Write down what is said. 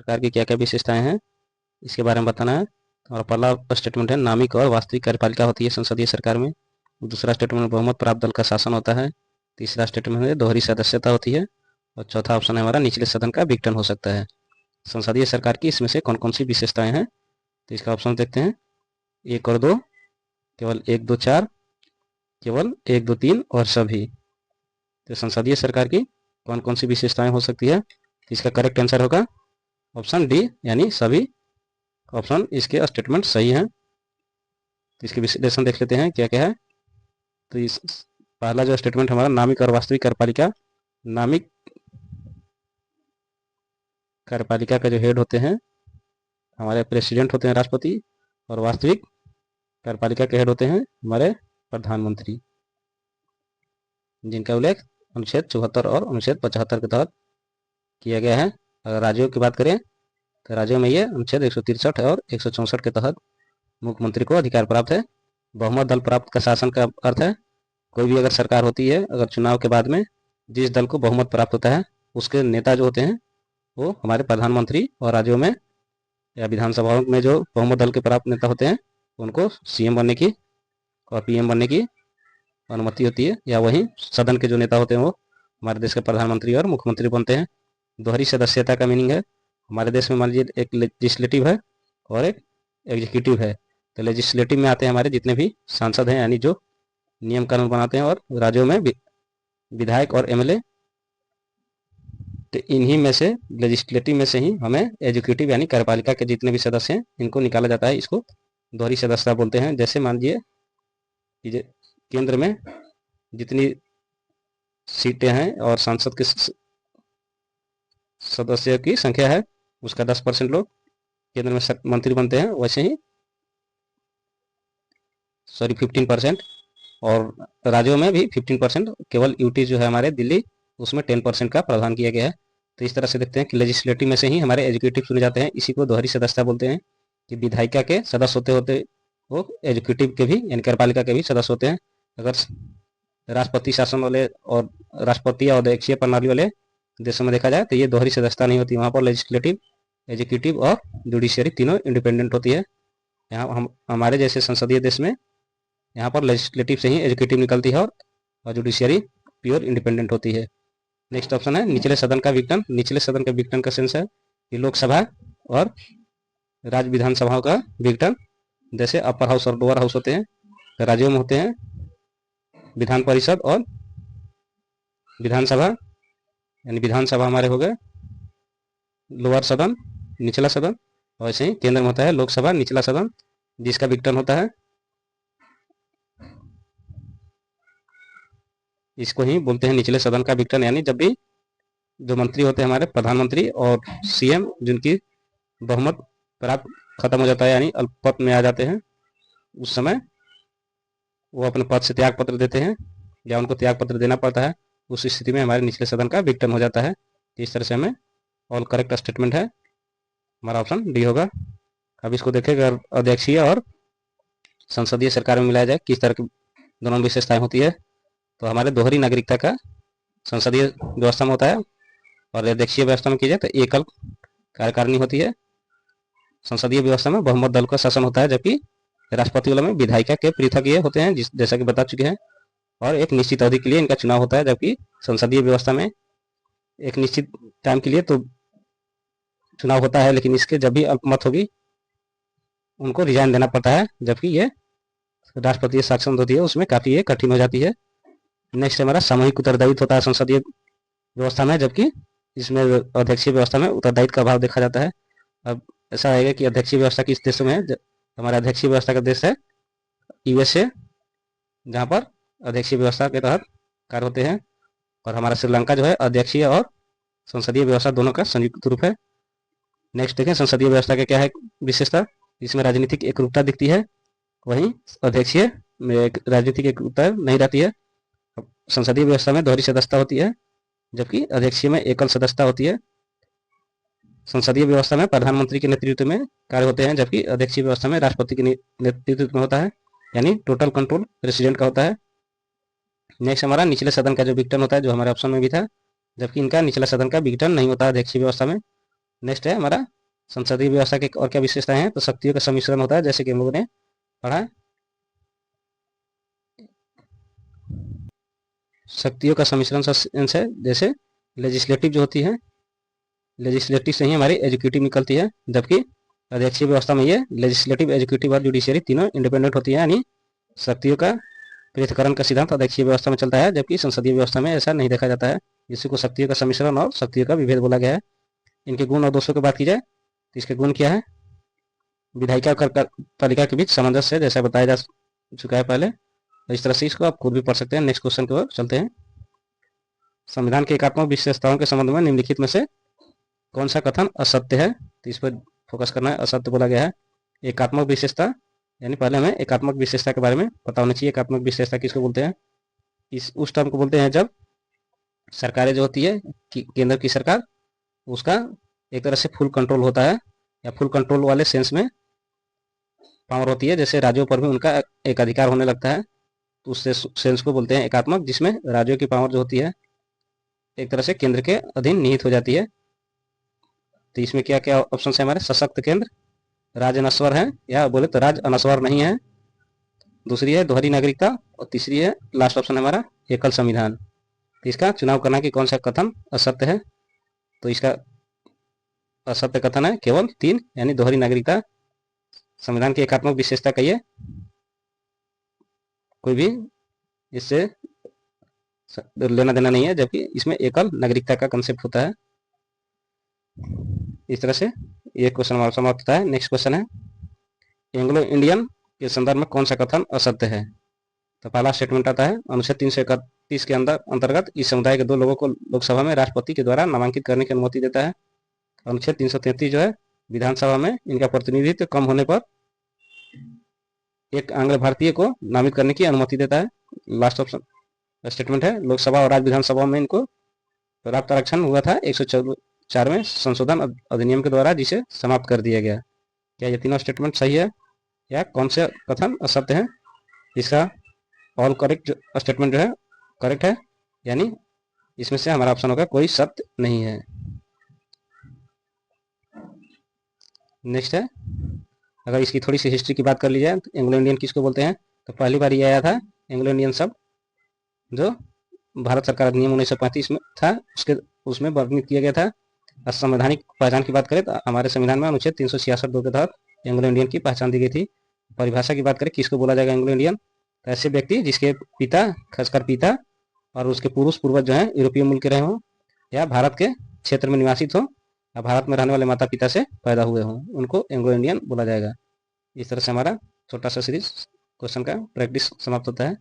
सरकार की क्या क्या विशेषताएं हैं इसके बारे में बताना है। हमारा पहला स्टेटमेंट है, नामिक और वास्तविक कार्यपालिका होती है संसदीय सरकार में। दूसरा स्टेटमेंट, बहुमत प्राप्त दल का शासन होता है। तीसरा स्टेटमेंट है, दोहरी सदस्यता होती है। और चौथा ऑप्शन है हमारा, निचले सदन का विघटन हो सकता है। संसदीय सरकार की इसमें से कौन कौन सी विशेषताएं हैं, तो इसका ऑप्शन देखते हैं। 1 और 2, केवल 1 2 4, केवल 1 2 3 और सभी। तो संसदीय सरकार की कौन कौन सी विशेषताएं हो सकती है, इसका करेक्ट आंसर होगा ऑप्शन डी, यानी सभी ऑप्शन इसके स्टेटमेंट सही हैं। तो इसके विश्लेषण देख लेते हैं क्या क्या है। तो इस पहला जो स्टेटमेंट हमारा, नामिक और वास्तविक कार्यपालिका। नामिक कार्यपालिका का जो हेड होते हैं हमारे प्रेसिडेंट होते हैं, राष्ट्रपति। और वास्तविक कार्यपालिका के हेड होते हैं हमारे प्रधानमंत्री, जिनका उल्लेख अनुच्छेद 74 और अनुच्छेद 75 के तहत किया गया है। अगर राज्यों की बात करें तो राज्यों में ये अनुच्छेद 163 और 164 के तहत मुख्यमंत्री को अधिकार प्राप्त है। बहुमत दल प्राप्त का शासन का अर्थ है, कोई भी अगर सरकार होती है, अगर चुनाव के बाद में जिस दल को बहुमत प्राप्त होता है उसके नेता जो होते हैं वो हमारे प्रधानमंत्री, और राज्यों में या विधानसभाओं में जो बहुमत दल के प्राप्त नेता होते हैं उनको सीएम बनने की और पीएम बनने की अनुमति होती है, या वहीं सदन के जो नेता होते हैं वो हमारे देश के प्रधानमंत्री और मुख्यमंत्री बनते हैं। दोहरी सदस्यता का मीनिंग है, हमारे देश में मान लीजिए एक लेजिस्लेटिव है और एक एग्जीक्यूटिव है। तो लेजिस्लेटिव में आते हैं हमारे जितने भी सांसद हैं, यानी जो नियम कानून बनाते हैं, और राज्यों में विधायक और एमएलए। तो इन्हीं में से, लेजिस्लेटिव में से ही हमें एग्जीक्यूटिव यानी कार्यपालिका के जितने भी सदस्य हैं इनको निकाला जाता है। इसको दोहरी सदस्यता बोलते हैं। जैसे मान लीजिए कि केंद्र में जितनी सीटें हैं और सांसद के सदस्यों की संख्या है उसका 10% लोग केंद्र में मंत्री बनते हैं, वैसे ही 15%, और राज्यों में भी 15%। केवल यूटी जो है हमारे दिल्ली, उसमें 10% का प्रावधान किया गया है। तो इस तरह से देखते हैं कि लेजिस्लेटिव में से ही हमारे एग्जीक्यूटिव चुने जाते हैं। इसी को दोहरी सदस्यता बोलते हैं कि विधायिका के सदस्य होते होते वो एग्जीक्यूटिव के भी यानी कार्यपालिका के भी सदस्य होते हैं। अगर राष्ट्रपति शासन वाले और राष्ट्रपति और अध्यक्षीय प्रणाली वाले देशों में देखा जाए तो ये दोहरी सदस्यता नहीं होती। वहाँ पर लेजिस्लेटिव, एग्जीक्यूटिव और जुडिशियरी तीनों इंडिपेंडेंट होती है। यहाँ हम हमारे जैसे संसदीय देश में यहाँ पर लेजिस्लेटिव से ही एग्जीक्यूटिव निकलती है और जुडिशियरी प्योर इंडिपेंडेंट होती है। नेक्स्ट ऑप्शन है, निचले सदन का विघटन। निचले सदन का विघटन का सेंस है कि लोकसभा और राज्य विधानसभाओं का विघटन। जैसे अपर हाउस और लोअर हाउस होते हैं, तो राज्यों में होते हैं विधान परिषद और विधानसभा, यानी विधानसभा हमारे हो गए लोअर सदन, निचला सदन। और वैसे ही केंद्र में होता है लोकसभा, निचला सदन, जिसका विघटन होता है। इसको ही बोलते हैं निचले सदन का विघटन। यानी जब भी जो मंत्री होते हैं हमारे प्रधानमंत्री और सीएम, जिनकी बहुमत प्राप्त खत्म हो जाता है यानी अल्पमत में आ जाते हैं, उस समय वो अपने पद से त्याग पत्र देते हैं या उनको त्याग पत्र देना पड़ता है। उस स्थिति में हमारे निचले सदन का विघटन हो जाता है। इस तरह से हमें ऑल करेक्ट स्टेटमेंट है, हमारा ऑप्शन डी होगा। अब इसको देखेंगे, अध्यक्षीय और संसदीय सरकार में मिलाया जाए किस तरह की दोनों विशेषताएं होती है। तो हमारे दोहरी नागरिकता का संसदीय व्यवस्था में होता है, और अध्यक्षीय व्यवस्था में की जाए तो एकल कार्यकारिणी होती है। संसदीय व्यवस्था में बहुमत दल का शासन होता है, जबकि राष्ट्रपति वाला में विधायिका के पृथक ये होते हैं, जैसा कि बता चुके हैं, और एक निश्चित अवधि के लिए इनका चुनाव होता है। जबकि संसदीय व्यवस्था में एक निश्चित टाइम के लिए तो चुनाव होता है, लेकिन इसके जब भी अल्पमत होगी उनको रिजाइन देना पड़ता है, जबकि ये राष्ट्रपति शासन होती है उसमें काफ़ी ये कठिन हो जाती है। नेक्स्ट हमारा सामूहिक उत्तरदायित्व होता है संसदीय व्यवस्था में, जबकि इसमें अध्यक्षीय व्यवस्था में उत्तरदायित्व का अभाव देखा जाता है। अब ऐसा आएगा कि अध्यक्षीय व्यवस्था किस देशों में है। हमारा अध्यक्षीय व्यवस्था का देश है यूएसए, जहाँ पर अध्यक्षीय व्यवस्था के तहत कार्य होते हैं। और हमारा श्रीलंका जो है अध्यक्षीय और संसदीय व्यवस्था दोनों का संयुक्त रूप है। नेक्स्ट देखें, संसदीय व्यवस्था का क्या है विशेषता। इसमें राजनीतिक एकरूपता दिखती है, वहीं अध्यक्षीय में राजनीतिक एकरूपता नहीं रहती है। संसदीय व्यवस्था में दोहरी सदस्यता होती है, जबकि अध्यक्षीय में एकल सदस्यता होती है। संसदीय व्यवस्था में प्रधानमंत्री के नेतृत्व में कार्य होते हैं, जबकि अध्यक्षीय व्यवस्था में राष्ट्रपति के नेतृत्व में होता है, यानी टोटल कंट्रोल प्रेसिडेंट का होता है। नेक्स्ट हमारा निचले सदन का जो विघटन होता है, जो हमारे ऑप्शन में भी था, जबकि इनका निचला सदन का विघटन नहीं होता है अध्यक्षीय व्यवस्था में। नेक्स्ट है हमारा संसदीय व्यवस्था के और क्या विशेषताएं हैं, तो शक्तियों का सम्मिश्रण होता है, जैसे कि हम लोगों ने पढ़ा है। शक्तियों का सम्मिश्रण सेंस है, जैसे लेजिस्लेटिव जो होती है, लेजिस्लेटिव से ही हमारी एजुकेटिव निकलती है, जबकि अध्यक्षीय व्यवस्था में ये लेजिस्लेटिव, एजुकेटिव और जुडिशियरी तीनों इंडिपेंडेंट होती है, यानी शक्तियों का पृथक्करण का सिद्धांत अध्यक्षीय व्यवस्था में चलता है, जबकि संसदीय व्यवस्था में ऐसा नहीं देखा जाता है। इसी को शक्तियों का सम्मिश्रण और शक्तियों का विभेद बोला गया है। इनके गुण और दोषों की बात की जाए तो इसके गुण क्या है, विधायिका और पालिका के बीच सामंजस्य, जैसा बताया जा चुका है पहले, इस तरह से इसको आप खुद भी पढ़ सकते हैं। नेक्स्ट क्वेश्चन की ओर चलते हैं। संविधान की एकात्मक विशेषताओं के संबंध में निम्नलिखित में से कौन सा कथन असत्य है, तो इस पर फोकस करना है। असत्य बोला गया है। एकात्मक विशेषता, यानी पहले हमें एकात्मक विशेषता के बारे में पता होना चाहिए। एकात्मक विशेषता किसको बोलते हैं, उस टर्म को बोलते हैं जब सरकारें जो होती है केंद्र की सरकार, उसका एक तरह से फुल कंट्रोल होता है, या फुल कंट्रोल वाले सेंस में पावर होती है, जैसे राज्यों पर भी उनका एक अधिकार होने लगता है, तो उस सेंस को बोलते हैं एकात्मक, जिसमें राज्यों की पावर जो होती है एक तरह से केंद्र के अधीन निहित हो जाती है। तो इसमें क्या क्या ऑप्शन है हमारे, सशक्त केंद्र, राज अनस्वर है, या बोले तो राज अनस्वर नहीं है, दूसरी है दोहरी नागरिकता, और तीसरी है लास्ट ऑप्शन हमारा एकल संविधान। तो इसका चुनाव करना कि कौन सा कथन असत्य है, तो इसका असत्य कथन है केवल 3, यानी दोहरी नागरिकता। संविधान की एकात्मक विशेषता कहिए, कोई भी इससे लेना देना नहीं है, जबकि इसमें एकल नागरिकता का कंसेप्ट होता है। इस तरह से ये क्वेश्चन हमारा समाप्त होता है। नेक्स्ट क्वेश्चन है, एंग्लो इंडियन के संदर्भ में कौन सा कथन असत्य है, तो पहला स्टेटमेंट आता है, अनुच्छेद 331 के अंतर्गत इस समुदाय के 2 लोगों को लोकसभा में राष्ट्रपति के द्वारा नामांकित करने की अनुमति देता है। अनुच्छेद 333 जो है, विधानसभा में इनका प्रतिनिधित्व कम होने पर एक आंग्ल भारतीय को नामित करने की अनुमति देता है। लास्ट ऑप्शन स्टेटमेंट है, लोकसभा और राज्य विधानसभा में इनको पर्याप्त आरक्षण हुआ था 104 में संशोधन अधिनियम के द्वारा, जिसे समाप्त कर दिया गया। क्या ये तीनों स्टेटमेंट सही है, या कौन से कथन असत्य है? इसका ऑल करेक्ट स्टेटमेंट जो है करेक्ट है, यानी इसमें से हमारा ऑप्शन होगा कोई सत्य नहीं है। नेक्स्ट है, अगर इसकी थोड़ी सी हिस्ट्री की बात कर ली जाए तो एंग्लो इंडियन किसको बोलते हैं, तो पहली बार ये आया था एंग्लो इंडियन शब्द जो भारत सरकार अधिनियम 1935 में था, उसमें वर्णित किया गया था। संवैधानिक पहचान की बात करें तो हमारे संविधान में अनुच्छेद 366(2) के तहत एंग्लो इंडियन की पहचान दी गई थी। परिभाषा की बात करें किसको बोला जाएगा एंग्लो इंडियन, तो ऐसे व्यक्ति जिसके पिता, खासकर पिता और उसके पूर्वज जो है यूरोपीय मूल के रहे हों, या भारत के क्षेत्र में निवासित हो, या भारत में रहने वाले माता पिता से पैदा हुए हों, उनको एंग्लो इंडियन बोला जाएगा। इस तरह से हमारा छोटा सा सीरीज क्वेश्चन का प्रैक्टिस समाप्त होता है।